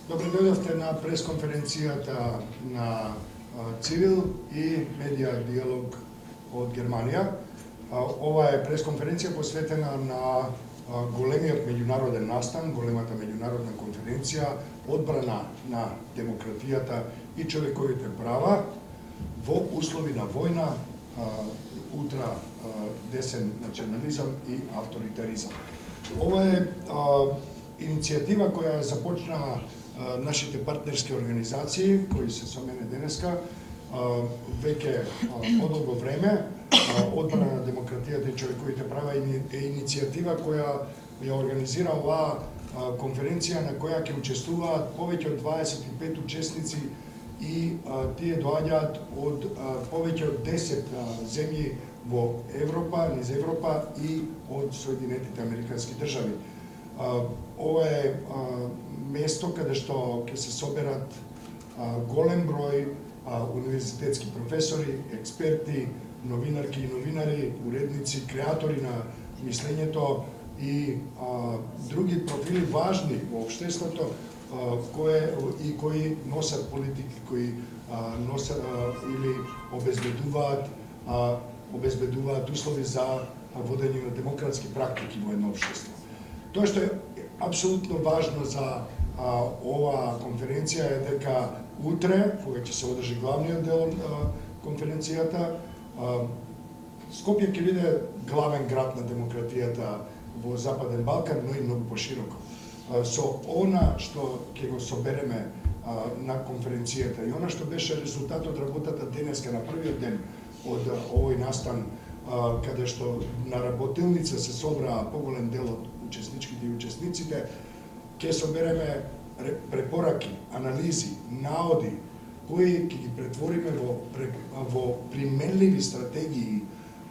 Добре дојдовте на пресконференцијата на Цивил и МЕДИА ДИЯЛОГ од Германија. Ова е пресконференција посветена на големиот меѓународен настан, големата меѓународна конференција одбрана на демократијата и човековите права во услови на војна, утра десен национализам и авторитаризам. Ова е иницијатива која започна нашите партнерски организации кои се со мене денеска веќе подолго време. Одбрана на демократијата и човековите права е иницијатива која ја организира оваа конференција на која ќе учествуваат повеќе од 25 учесници и тие доаѓаат од повеќе од 10 земји во Европа, низ Европа и од Соединетите Американски држави. Ова е место каде што ќе се соберат голем број универзитетски професори, експерти, новинарки и новинари, уредници, креатори на мислењето и други профили важни во општеството кои носат политики, кои носат или обезбедуваат услови за водење на демократски практики во едно општество. Тоа што е апсолутно важно за оваа конференција е дека утре, кога ќе се одржи главниот дел конференцијата, Скопје ќе биде главен град на демократијата во Западен Балкан, но и многу пошироко. Со она што ќе го собереме на конференцијата и она што беше резултатот работата денеска на првиот ден од овој настан, каде што на работилница се собраа поголем дел од учесничките и учесниците, ќе собереме препораки, анализи, наоди, кои ќе ги претвориме во применливи стратегии,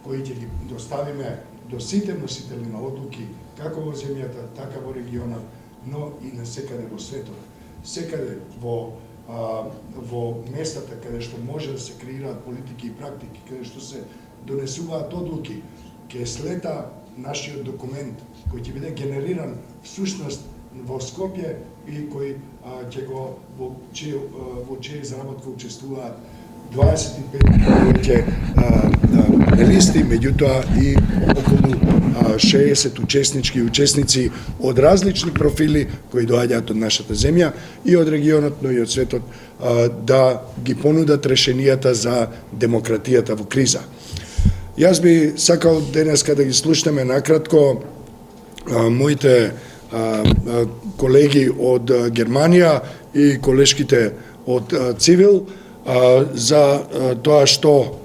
кои ќе ги доставиме до сите носители на одлуки, како во земјата, така во регионот, но и на секаде во светот. Секаде во местата каде што може да се креираат политики и практики, каде што се донесуваат одлуки, ќе слета нашиот документ, кој ќе биде генериран всушност во Скопје и кој ќе го во чија изработка учествуваат 25 повеќе листи, меѓутоа и околу 60 учеснички и учесници од различни профили кои доаѓаат од нашата земја и од регионот, но и од светот, да ги понудат решенијата за демократијата во криза. Јас би сакал денеска да ги слушнеме накратко моите колеги од Германија и колешките од Цивил за тоа што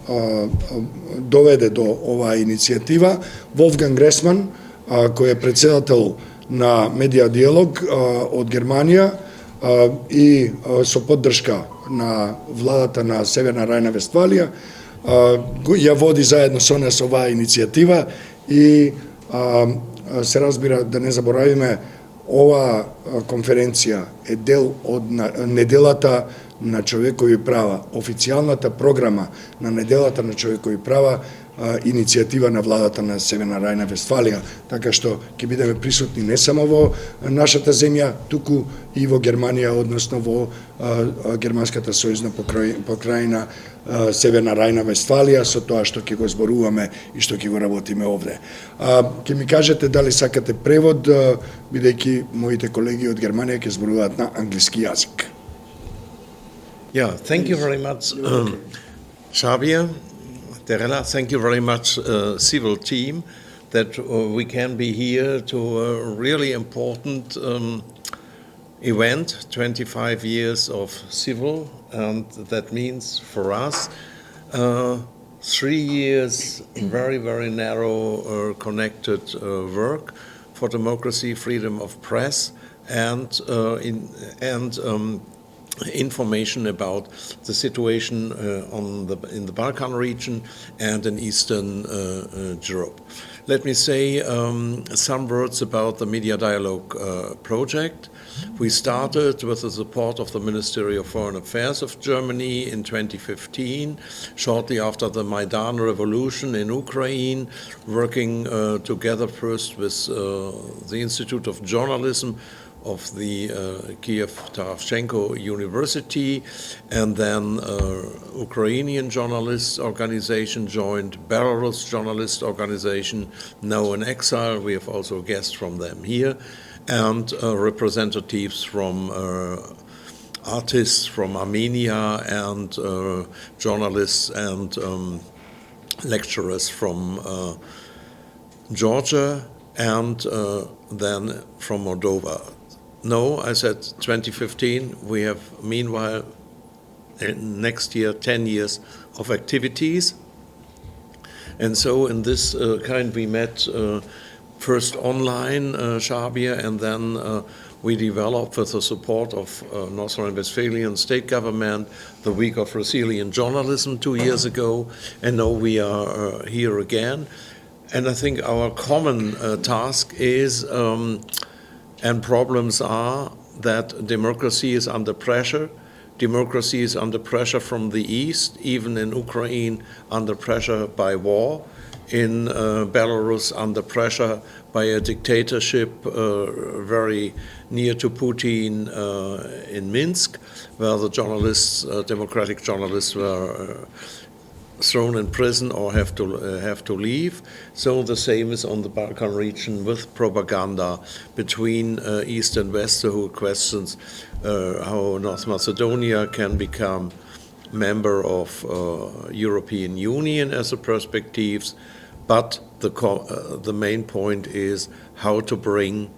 доведе до оваа иницијатива. Волфганг Ресман, кој е председател на МЕДИА ДИЯЛОГ од Германија и со поддршка на владата на Северна Рајна-Вестфалија, ја води заедно со нас оваа иницијатива и се разбира, да не заборавиме, оваа конференција е дел од неделата на човекови права, официјалната програма на неделата на човекови права, иницијатива на владата на Северна Рајна-Вестфалија, така што ќе бидеме присутни не само во нашата земја, туку и во Германија, односно во германската сојузна покрајна Северна Рајна-Вестфалија, со тоа што ќе го зборуваме и што ќе го работиме овде. Ќе ми кажете дали сакате превод, бидејќи моите колеги од Германија ќе зборуваат на англиски јазик. Yeah, thank you very much, Џабир Deralah. Thank you very much, Civil team, that we can be here to a really important event, 25 years of Civil, and that means for us 3 years very, very narrow connected work for democracy, freedom of press, and information about the situation in the Balkan region and in Eastern Europe. Let me say some words about the Media Dialogue project. We started with the support of the Ministry of Foreign Affairs of Germany in 2015, shortly after the Maidan revolution in Ukraine, working together first with the Institute of Journalism, of the Kiev Taravchenko University, and then Ukrainian journalists organization joined, Belarus journalist organization, now in exile. We have also guests from them here, and representatives from artists from Armenia, and journalists and lecturers from Georgia, and then from Moldova. No, I said 2015. We have, meanwhile, next year, 10 years of activities. And so in this kind we met first online, Џабир, and then we developed, with the support of North Rhine-Westphalian state government, the Week of Resilient Journalism 2 years ago, and now we are here again. And I think our common task is, and problems are, that democracy is under pressure. Democracy is under pressure from the East, even in Ukraine under pressure by war, in Belarus under pressure by a dictatorship very near to Putin in Minsk, where the journalists, democratic journalists, were thrown in prison or have to leave. So the same is on the Balkan region, with propaganda between East and West, who questions how North Macedonia can become member of European Union as a perspectives. But the main point is how to bring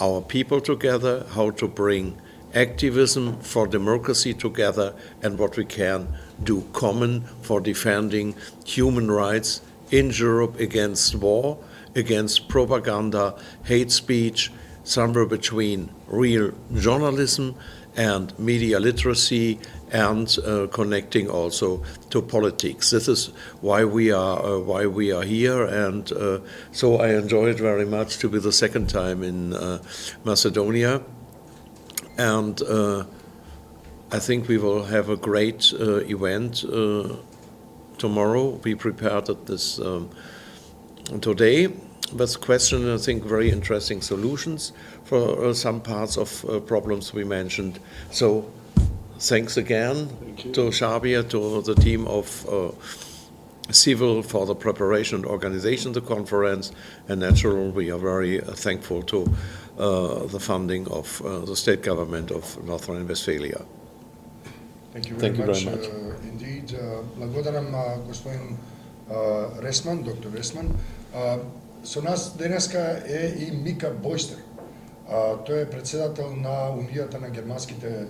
our people together, how to bring activism for democracy together, and what we can do common for defending human rights in Europe against war, against propaganda, hate speech, somewhere between real journalism and media literacy, and connecting also to politics. This is why we are here, and so I enjoyed very much to be the second time in Macedonia, and I think we will have a great event tomorrow. We prepared it this today. With question, I think, very interesting solutions for some parts of problems we mentioned. So thanks again to Đabir, to the team of Civil for the preparation and organization of the conference, and naturally we are very thankful to the funding of the state government of North Rhine-Westphalia. Thank you very much. Indeed, благодарам господин Ресман, доктор Ресман. Со нас денеска е и Мика Беустер. Тој е председател на Унијата на германските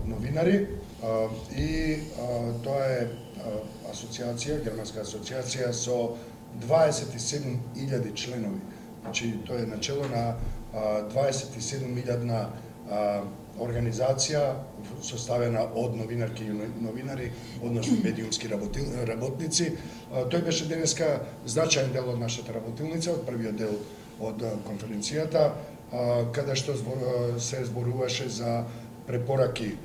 новинари и тоа е асоциација, германска асоциација со 27.000 членови. Значи тој е начело на 27.000 организација составена од новинарки и новинари, односно медиумски работници. Тој беше денеска значаен дел од нашата работилница, од првиот дел од конференцијата, каде што се зборуваше за препораки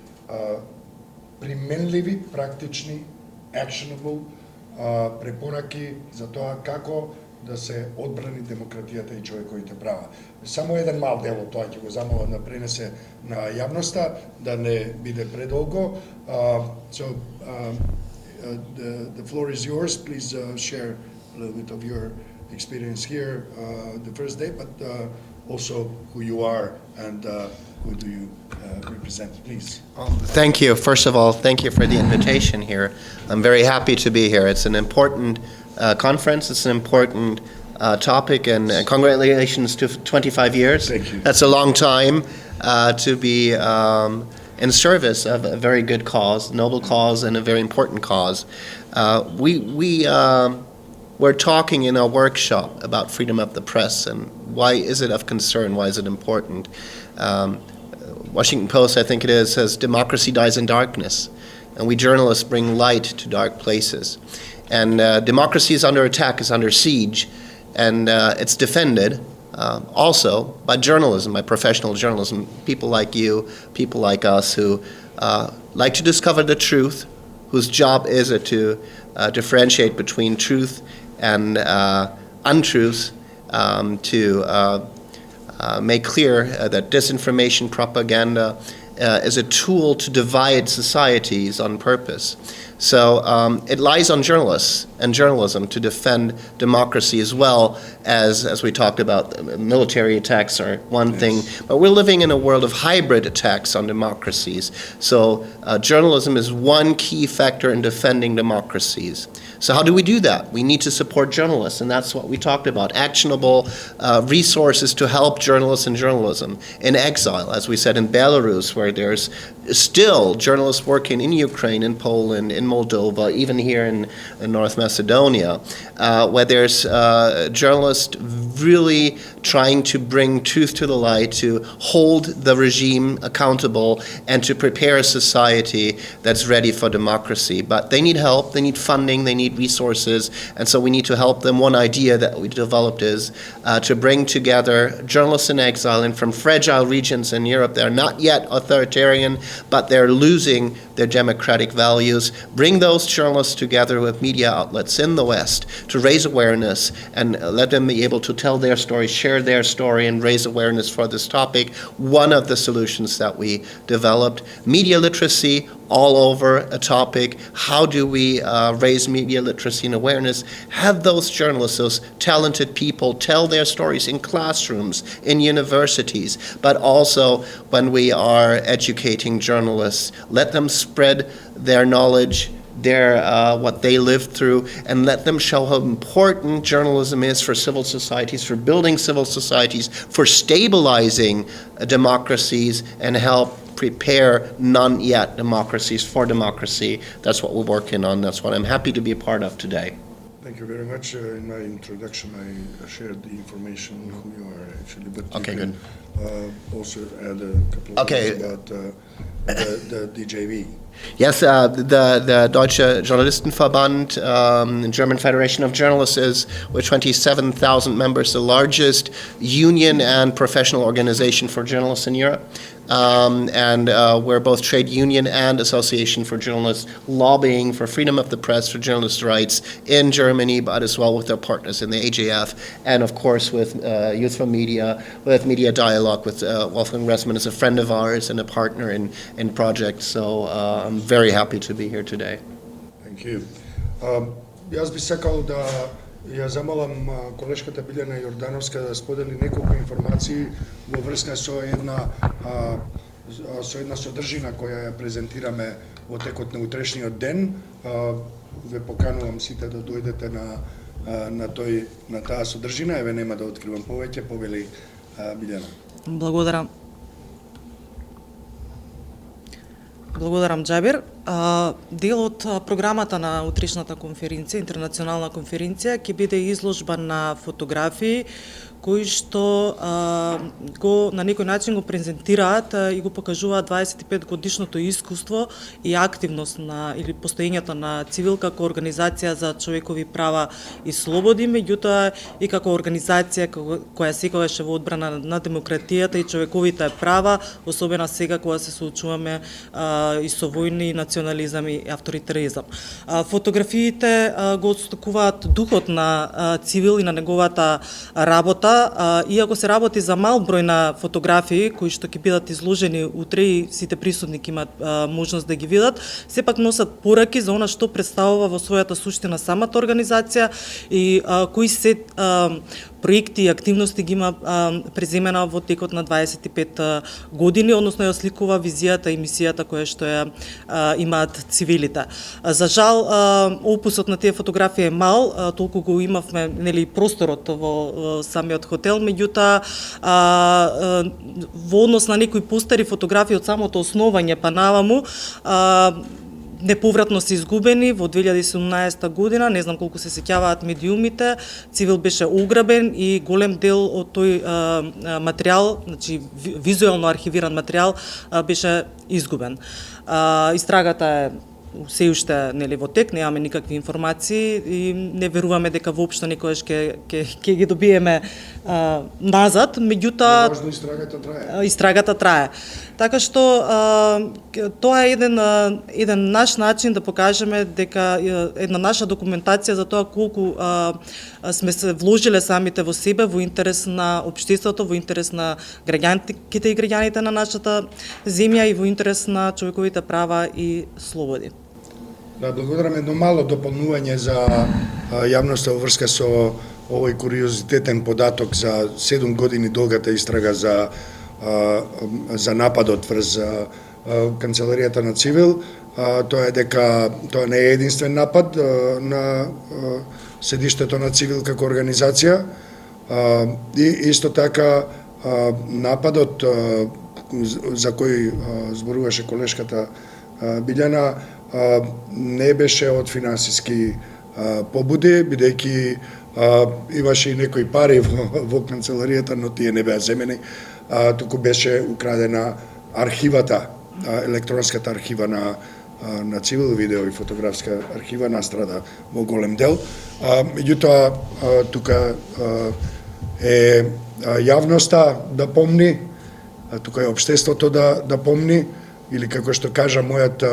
применливи, практични, actionable препораки за тоа како да се одбрани демократијата и човековите права. Само еден мал дел од тоа ќе го замолам да пренесе на јавноста, да не биде предолго. So the floor is yours. Please share a little bit of your experience here the first day, but also who you are and who do you represent, please. Thank you. First of all, thank you for the invitation here. I'm very happy to be here. It's an important conference. It's an important topic, and congratulations to 25 years. Thank you. That's a long time to be in service of a very good cause, noble cause, and a very important cause. We're talking in our workshop about freedom of the press and why is it of concern, why is it important. Washington Post, I think it is, says democracy dies in darkness, and we journalists bring light to dark places. And democracy is under attack, is under siege, and it's defended also by journalism, by professional journalism, people like you, people like us who like to discover the truth, whose job is it to differentiate between truth and untruths, to make clear that disinformation propaganda is a tool to divide societies on purpose. So it lies on journalists and journalism to defend democracy as well as we talked about, military attacks are one thing, but we're living in a world of hybrid attacks on democracies. So journalism is one key factor in defending democracies. So how do we do that? We need to support journalists, and that's what we talked about. Actionable resources to help journalists and journalism. In exile, as we said, in Belarus, where there's still journalists working in Ukraine, in Poland, in Moldova, even here in North Macedonia, where there's journalists really trying to bring truth to the light, to hold the regime accountable, and to prepare a society that's ready for democracy. But they need help, they need funding, they need resources, and so we need to help them. One idea that we developed is to bring together journalists in exile and from fragile regions in Europe that are not yet authoritarian, but they're losing their democratic values. Bring those journalists together with media outlets in the West to raise awareness and let them be able to tell their story, share their story, and raise awareness for this topic. One of the solutions that we developed, media literacy, all over a topic. How do we raise media literacy and awareness? Have those journalists, those talented people, tell their stories in classrooms, in universities, but also when we are educating journalists, let them spread their knowledge, their what they lived through, and let them show how important journalism is for civil societies, for building civil societies, for stabilizing democracies, and help prepare non-yet democracies for democracy. That's what we're working on. That's what I'm happy to be a part of today. Thank you very much. In my introduction, I shared the information who you are actually, but okay, you can, good. Also add a couple of things about the DJV. Yes, the Deutsche Journalistenverband, German Federation of Journalists, is with 27,000 members, the largest union and professional organization for journalists in Europe. And we're both trade union and association for journalists, lobbying for freedom of the press, for journalist rights in Germany, but as well with our partners in the AJF, and of course with Youth for Media, with Media Dialogue, with Wolfgang Ressman is a friend of ours and a partner in projects. So I'm very happy to be here today. Thank you. Јас би сакал да ја замолам колешката Билјана Јордановска да сподели неколку информации во врска со една содржина која ја презентираме во текот на утрешниот ден. Ве поканувам сите да дојдете на таа содржина. Еве нема да откривам повеќе, повели Билјана. Благодарам, Џабир. Дел од програмата на утрешната конференција, интернационална конференција, ќе биде изложба на фотографии кои што на некој начин го презентираат и го покажуваат 25 годишното искуство и активност или постоењето на Цивил како организација за човекови права и слободи, меѓутоа и како организација која секогаш е во одбрана на демократијата и човековите права, особено сега кога се соочуваме и со војни, национализам и авторитаризам. Фотографиите го отстокуваат духот на Цивил и на неговата работа. Иако се работи за мал број на фотографии кои што ќе бидат изложени утре и сите присутни имаат можност да ги видат, сепак носат пораки за она што представува во својата суштина самата организација и кои се проекти и активности ги има преземена во текот на 25 години, односно ја осликува визијата и мисијата која што ја имаат цивилите. За жал, опусот на тие фотографии е мал, толку го имавме, нели, просторот во самиот хотел, меѓутоа во однос на некои постари фотографии од самото основање па наваму, неповратно се изгубени во 2017 година, не знам колку се сеќаваат медиумите, Цивил беше ограбен и голем дел од тој материјал, значи визуелно архивиран материјал, беше изгубен. Истрагата е се уште нели во тек, немаме никакви информации и не веруваме дека воопшто никогаш ќе ги добиеме назад, меѓутоа Важно истрагата трае. Истрагата трае. Така што тоа е еден наш начин да покажеме дека една наша документација за тоа колку сме се вложиле самите во себе во интерес на општеството, во интерес на граѓаnkите и граѓаните на нашата земја и во интерес на човековите права и слободи. Да, благодарам. Едно мало дополнување за јавноста во врска со овој куриозитетен податок за 7 години долгата истрага за нападот врз канцеларијата на Цивил. Тоа е дека тоа не е единствен напад на седиштето на Цивил како организација. И исто така нападот за кој зборуваше колешката Билјана не беше од финансиски побуди, бидејќи имаше и некои пари во канцеларијата, но тие не беа земени, туку беше украдена архивата, електронската архива на Цивил, видео и фотографска архива настрада во голем дел. Меѓутоа, тука е јавноста да помни, тука е општеството да помни, или како што кажа мојот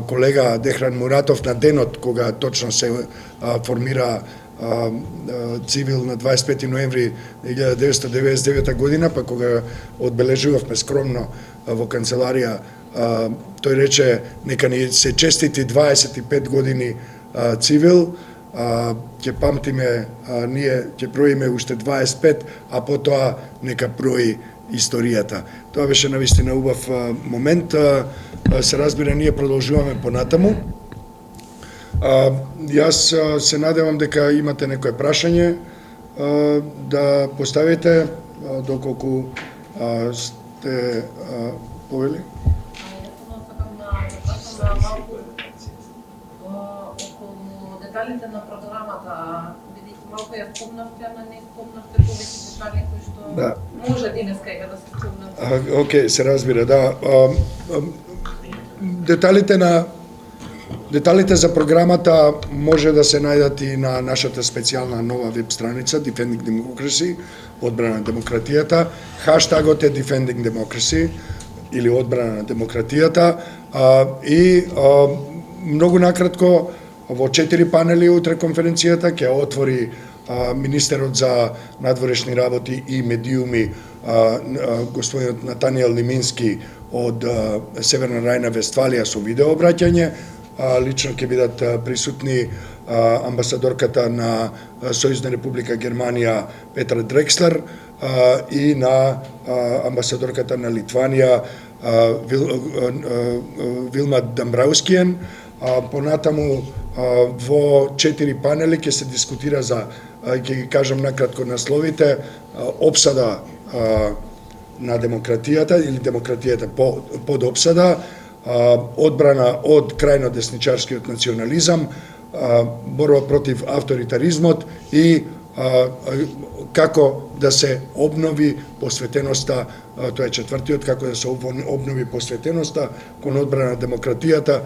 колега Дехран Муратов на денот кога точно се формира Цивил на 25 ноември 1999 година, па кога одбележувавме скромно во канцеларија, тој рече нека ни се честити 25 години Цивил, ќе памтиме, ние ќе броиме уште 25, а потоа нека брои историјата. Тоа беше навистина убав момент. Се разбира, ние продолжуваме понатаму. Јас се надевам дека имате некое прашање да поставите, доколку сте повели. Околу деталите на програмата, бидејќи малку ја спомнавте, ама не спомнавте повеќе детали кои што може денеска и да се спомнат. Океј, се разбира, да. Деталите за програмата може да се најдат и на нашата специјална нова веб страница Defending Democracy, одбрана на демократијата. Хаштагот е Defending Democracy или одбрана на демократијата. И многу накратко, во 4 панели утре конференцијата ќе отвори министерот за надворешни работи и медиуми господинот Натаниел Лимински од Северна Рајна-Вестфалија со видео обраќање. Лично ќе бидат присутни амбасадорката на Сојузна република Германија Петра Дрекслер и на амбасадорката на Литванија Вилма Дамбраускиен. Понатаму во 4 панели ќе се дискутира за, ќе ги кажам накратко насловите, обсада на демократијата или демократијата под обсада, одбрана од крајно десничарскиот национализам, борба против авторитаризмот и како да се обнови посветеноста, тоа е 4-тиот, како да се обнови посветеноста кон одбрана на демократијата,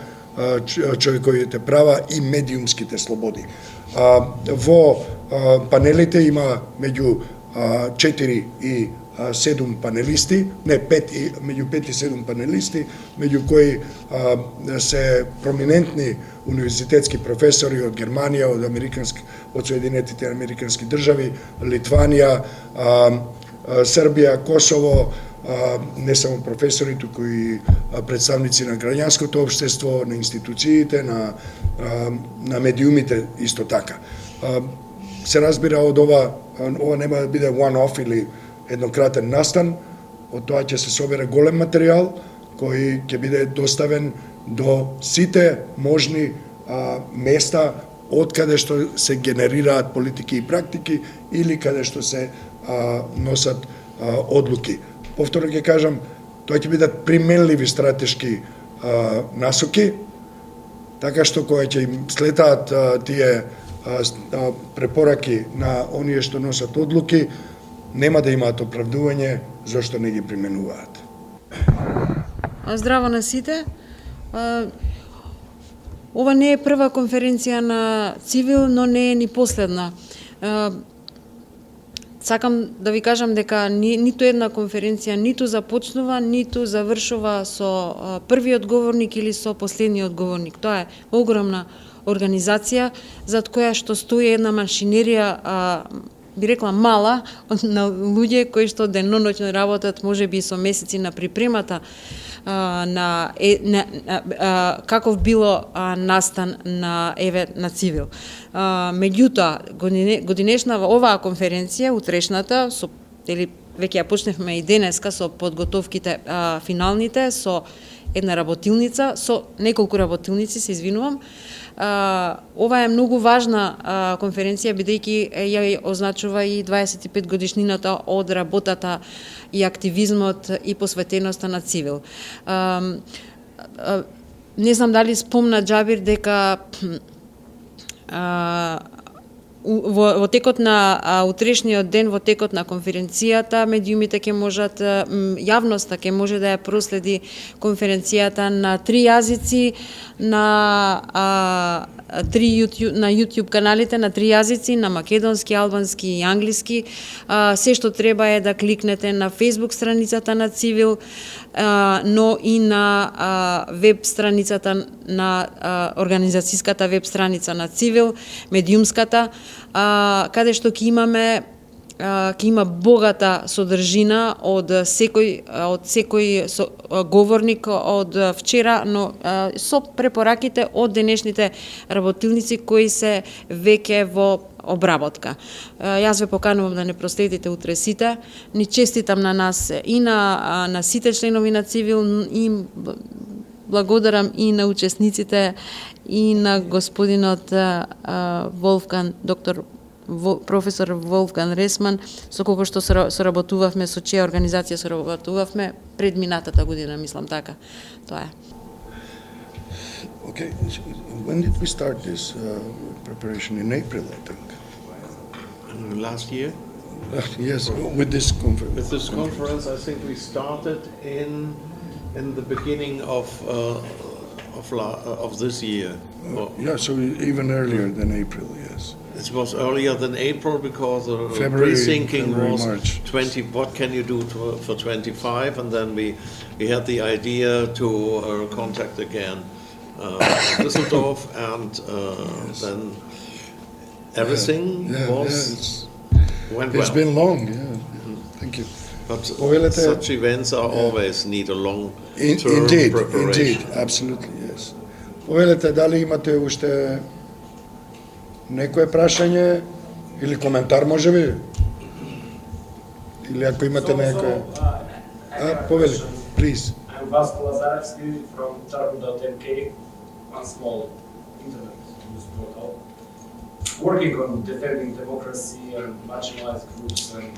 човековите права и медиумските слободи. Во панелите има меѓу 4 и 7 панелисти, не 5, меѓу 5 и 7 панелисти, меѓу кои се проминентни универзитетски професори од Германија, од Соединетите американски држави, Литванија, Србија, Косово, не само професори, туку и представници на граѓанското општество, на институциите, на медиумите исто така. Се разбира од ова нема да биде one-off или еднократен настан, од тоа ќе се собере голем материјал кој ќе биде доставен до сите можни места од каде што се генерираат политики и практики или каде што се носат одлуки. Повторно ќе кажам, тоа ќе бидат применливи стратешки насоки, така што кога ќе им слетаат тие препораки на оние што носат одлуки, нема да имаат оправдување зашто не ги применуваат. Здраво на сите. Ова не е прва конференција на Цивил, но не е ни последна. Сакам да ви кажам дека ниту една конференција ниту започнува, ниту завршува со првиот говорник или со последниот говорник. Тоа е огромна организација зад која што стои една машинерија, би рекла мала, на луѓе кои што деноноќно работат, можеби и со месеци на припремата каков било настан на Цивил. Меѓутоа, годинешна оваа конференција, утрешната, или веќе ја почневме и денеска со подготовките финалните, со една работилница, со неколку работилници, се извинувам. Ова е многу важна конференција, бидејќи ја означува и 25 годишнината од работата и активизмот и посветеноста на Цивил. Не знам дали спомна Џабир дека во текот на утрешниот ден, во текот на конференцијата, медиумите ќе можат, јавноста ќе може да ја проследи конференцијата на 3 јазици, на YouTube каналите на 3 јазици, на македонски, албански и англиски. Се што треба е да кликнете на Facebook страницата на Цивил, но и на веб страницата на организацијската веб страница на Цивил, медиумската, каде што ќе има богата содржина од секој говорник од вчера, но со препораките од денешните работилници кои се веќе во обработка. Јас ве поканувам да не проследите утре сите. Ни честитам на нас и на сите членови на Цивил, и благодарам и на учесниците и на господинот професор Волфганг Ресман, со кого што соработувавме, со чија организација соработувавме пред минатата година, мислам така. Тоа е. Okay, when did we start this preparation? In April, I think. Last year? Yes, with this conference. With this conference, I think we started in the beginning of this year. Yeah, so even earlier than April, yes. It was earlier than April because the February, pre-thinking was March. 20. What can you do for 25? And then we had the idea to contact again Düsseldorf, and then everything went well. It's been long, yeah. Thank you. But such events always need a long-term preparation. Indeed, absolutely, yes. Повелете, дали имате уште некое прашање или коментар, може би? Или ако имате некое... Повели, please. I'm Vasko Lazarevski from charbu.mk, one small internet news portal, working on defending democracy and marginalized groups and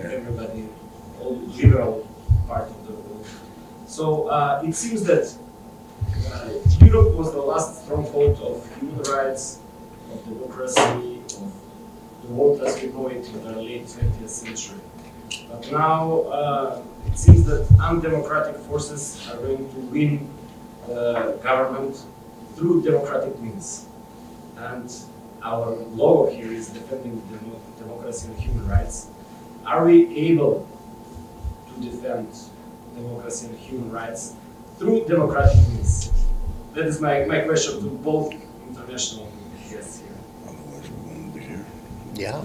everybody, all liberal part of the world. So it seems that Europe was the last stronghold of human rights, of democracy, of the world as we know it in the late 20th century. But now it seems that undemocratic forces are going to win the government through democratic means. And our logo here is defending democracy and human rights. Are we able to defend democracy and human rights through democratic means? That is my question to both international guests here. Otherwise, we wouldn't be here. Yeah.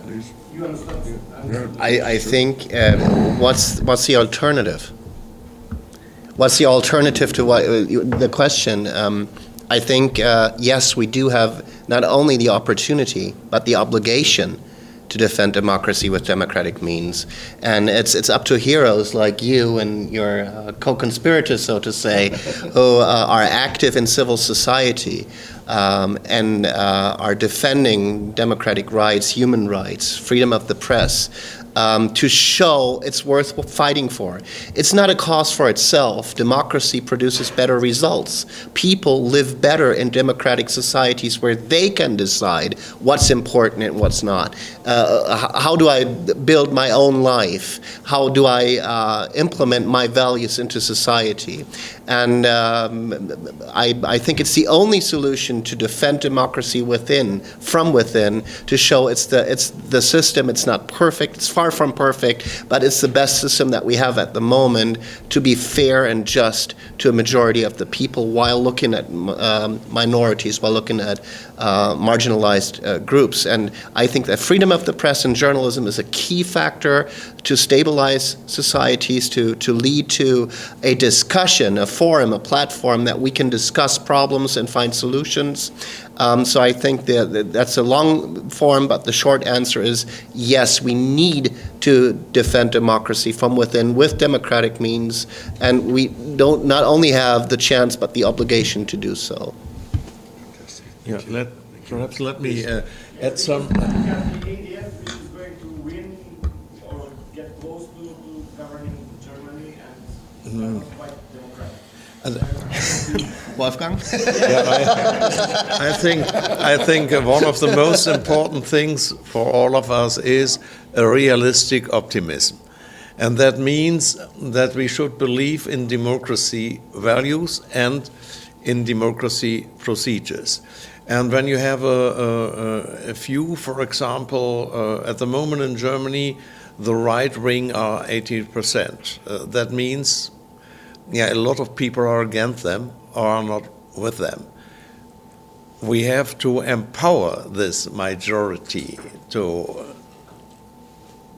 Please. You understand? I think what's the alternative? What's the alternative to the question? I think yes, we do have not only the opportunity but the obligation to defend democracy with democratic means, and it's up to heroes like you and your co-conspirators, so to say, who are active in civil society and are defending democratic rights, human rights, freedom of the press, to show it's worth fighting for. It's not a cause for itself. Democracy produces better results. People live better in democratic societies where they can decide what's important and what's not. How do I build my own life? How do I implement my values into society? And I think it's the only solution to defend democracy from within, to show it's the system. It's not perfect. It's far from perfect, but it's the best system that we have at the moment to be fair and just to a majority of the people, while looking at minorities, while looking at marginalized groups. And I think that freedom of the press and journalism is a key factor to stabilize societies, to lead to a discussion, a forum, a platform that we can discuss problems and find solutions. So I think that's a long form, but the short answer is yes, we need to defend democracy from within with democratic means, and we don't not only have the chance but the obligation to do so. Yeah, perhaps let me add some. In the end, which is going to win or get close to governing Germany and quite democratic. Wolfgang? I think one of the most important things for all of us is a realistic optimism. And that means that we should believe in democracy values and in democracy procedures. And when you have a few, for example, at the moment in Germany, the right wing are 80%. That means, a lot of people are against them or are not with them. We have to empower this majority to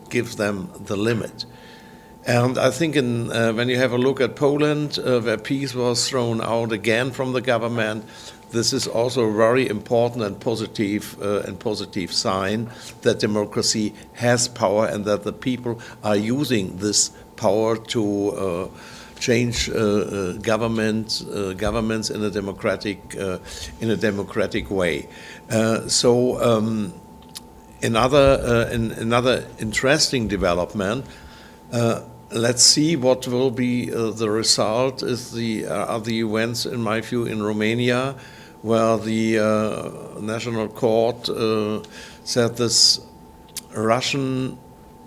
give them the limit. And I think when you have a look at Poland, where peace was thrown out again from the government, this is also a very important and positive sign that democracy has power and that the people are using this power to change governments in a democratic way. Another interesting development. Let's see what will be the result. Are the events, in my view, in Romania, where the National Court said this Russian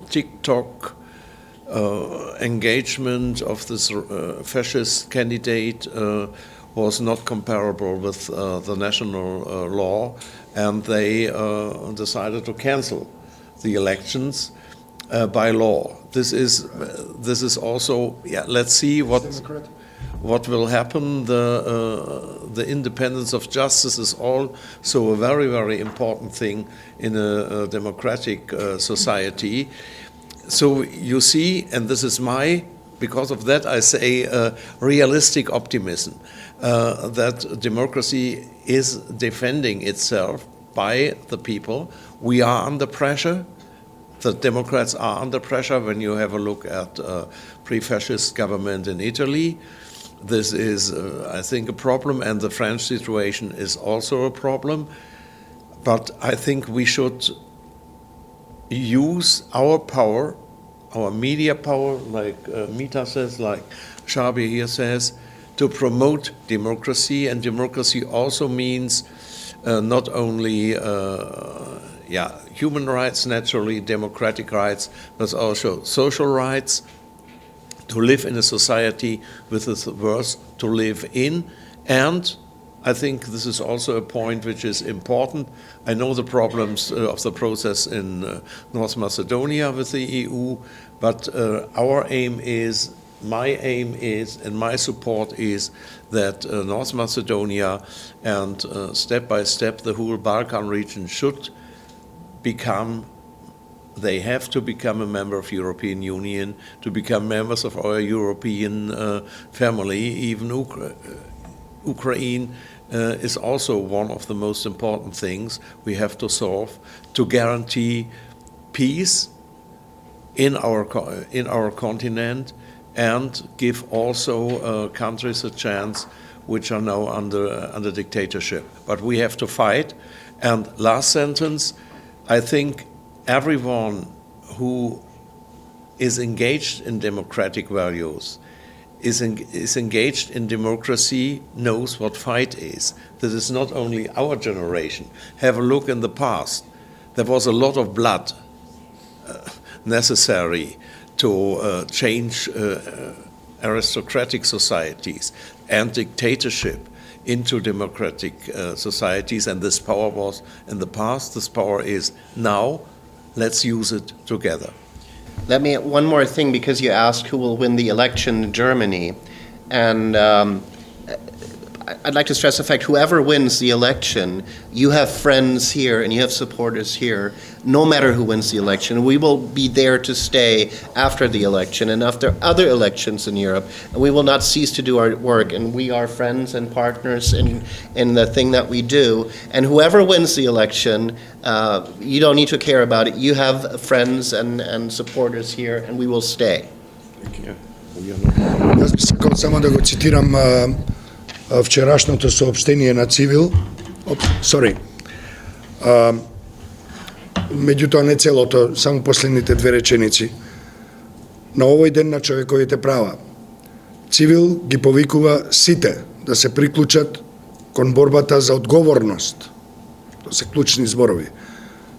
TikTok engagement of this fascist candidate was not comparable with the national law, and they decided to cancel the elections by law. This is also, let's see what will happen. The independence of justice is also a very, very important thing in a democratic society. So you see, and this is because of that I say realistic optimism, that democracy is defending itself by the people. We are under pressure. The Democrats are under pressure. When you have a look at pre-fascist government in Italy, this is, I think, a problem, and the French situation is also a problem. But I think we should use our power, our media power, like Mita says, like Џабир here says, to promote democracy. And democracy also means not only human rights, naturally, democratic rights, but also social rights, to live in a society with the worth to live in. And I think this is also a point which is important. I know the problems of the process in North Macedonia with the EU, but my aim is, and my support is that North Macedonia and step by step the whole Balkan region they have to become a member of European Union, to become members of our European family. Even Ukraine is also one of the most important things we have to solve to guarantee peace in our continent and give also countries a chance which are now under dictatorship. But we have to fight. And last sentence, I think everyone who is engaged in democratic values, is engaged in democracy, knows what fight is. This is not only our generation. Have a look in the past. There was a lot of blood necessary to change aristocratic societies and dictatorship into democratic societies, and this power was in the past, this power is now. Let's use it together. Let me, one more thing, because you asked who will win the election in Germany, and I'd like to stress the fact, whoever wins the election, you have friends here and you have supporters here, no matter who wins the election. We will be there to stay after the election and after other elections in Europe, and we will not cease to do our work, and we are friends and partners in the thing that we do. And whoever wins the election, you don't need to care about it. You have friends and supporters here, and we will stay. Јас би сакал само да го цитирам вчерашното соопштение на Цивил, меѓутоа не целото, само последните две реченици. На овој ден на човековите права, Цивил ги повикува сите да се приклучат кон борбата за одговорност. Тоа се клучни зборови.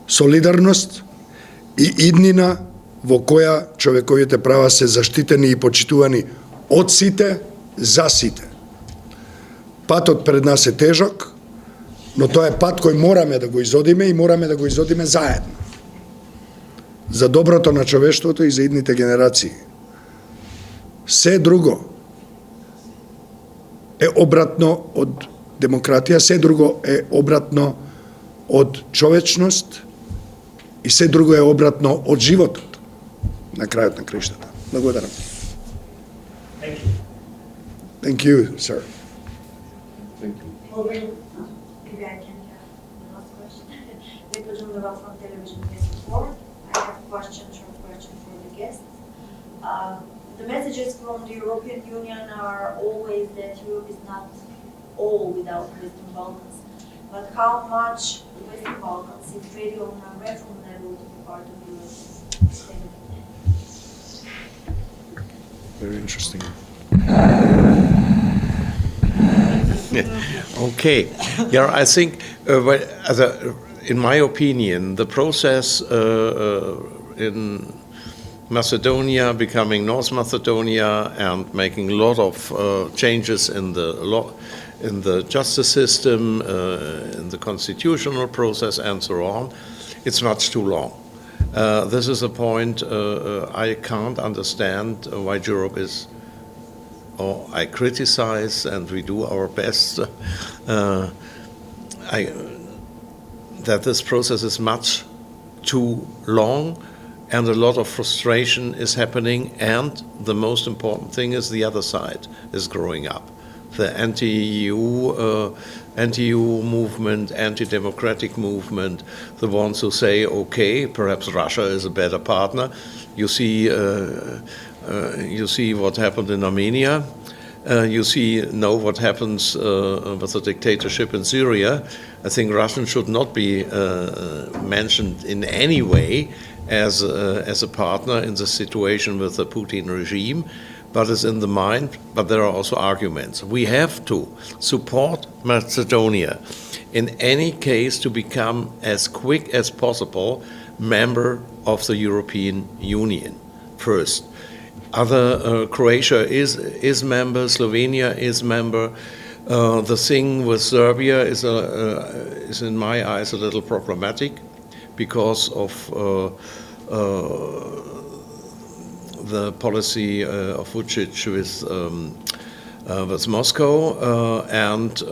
Солидарност и иднина во која човековите права се заштитени и почитувани од сите за сите. Патот пред нас е тежок, но тоа е пат кој мораме да го изодиме и мораме да го изодиме заедно. За доброто на човештвото и за идните генерации. Се друго е обратно од демократија, се друго е обратно од човечност и се друго е обратно од животот на крајот на краиштата. Благодарам. Thank you, sir. Maybe I can have the last question. Предупредува from television guest before. I have short question for the guests. The messages from the European Union are always that Europe is not all without Western Balkans. But how much the Western Balkans is ready on a reform level to be part of Europe? Very interesting. Okay. Yeah, I think, in my opinion, the process in Macedonia becoming North Macedonia and making a lot of changes in the justice system, in the constitutional process, and so on, it's much too long. This is a point I can't understand why Europe is. I criticize, and we do our best, that this process is much too long, and a lot of frustration is happening, and the most important thing is the other side is growing up. The anti-EU movement, anti-democratic movement, the ones who say, okay, perhaps Russia is a better partner. You see what happened in Armenia. You know what happens with the dictatorship in Syria. I think Russia should not be mentioned in any way as a partner in the situation with the Putin regime, but is in the mind. But there are also arguments. We have to support Macedonia in any case to become as quick as possible member of the European Union first. Croatia is member, Slovenia is member. The thing with Serbia is in my eyes a little problematic because of the policy of Vučić with Moscow and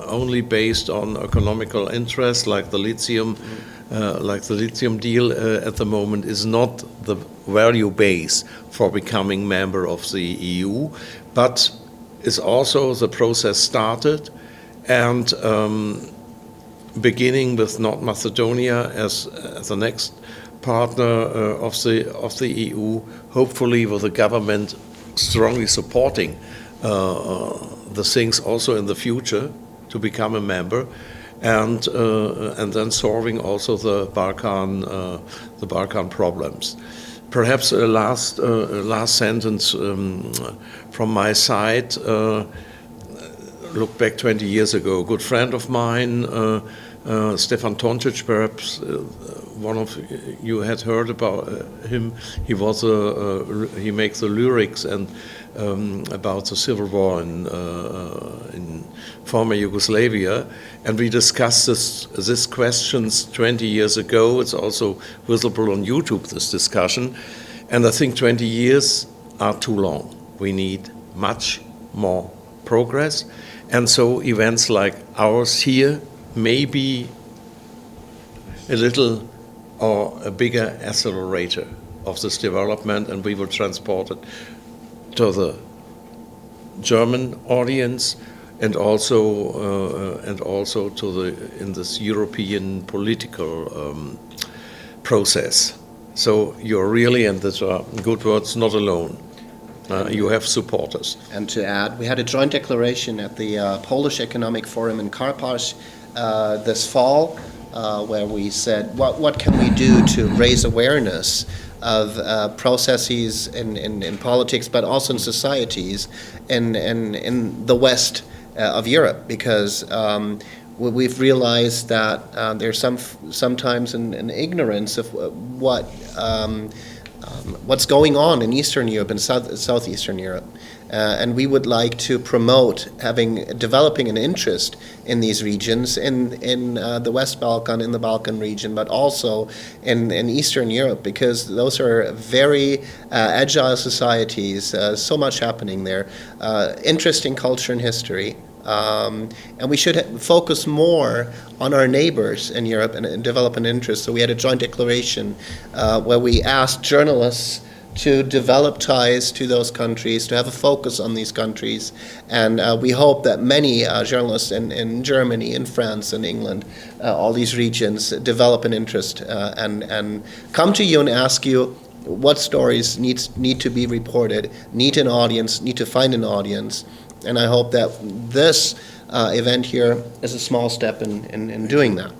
only based on economical interests like the lithium. Like the lithium deal at the moment is not the value base for becoming member of the EU, but is also the process started, and beginning with North Macedonia as the next partner of the EU, hopefully with the government strongly supporting the things also in the future to become a member. And then solving also the Balkan problems. Perhaps a last sentence from my side. Look back 20 years ago. A good friend of mine, Stefan Tončić, perhaps one of you had heard about him. He was he makes the lyrics and about the civil war in former Yugoslavia, and we discussed this questions 20 years ago. It's also visible on YouTube, this discussion, and I think 20 years are too long. We need much more progress, and so events like ours here may be a little or a bigger accelerator of this development, and we will transport it to the German audience and also to in this European political process. So you're really, and these are good words, not alone. You have supporters. And to add, we had a joint declaration at the Polish Economic Forum in Karpacz this fall, where we said, what can we do to raise awareness of processes in politics, but also in societies in the West of Europe, because we've realized that there's sometimes an ignorance of what's going on in Eastern Europe and Southeastern Europe. And we would like to promote developing an interest in these regions, in the West Balkan, in the Balkan region, but also in Eastern Europe, because those are very agile societies, so much happening there, interesting culture and history. And we should focus more on our neighbors in Europe and develop an interest. So we had a joint declaration where we asked journalists to develop ties to those countries, to have a focus on these countries. And we hope that many journalists in Germany, in France, in England, all these regions, develop an interest and come to you and ask you what stories need to be reported, need to find an audience. And I hope that this event here is a small step in doing that.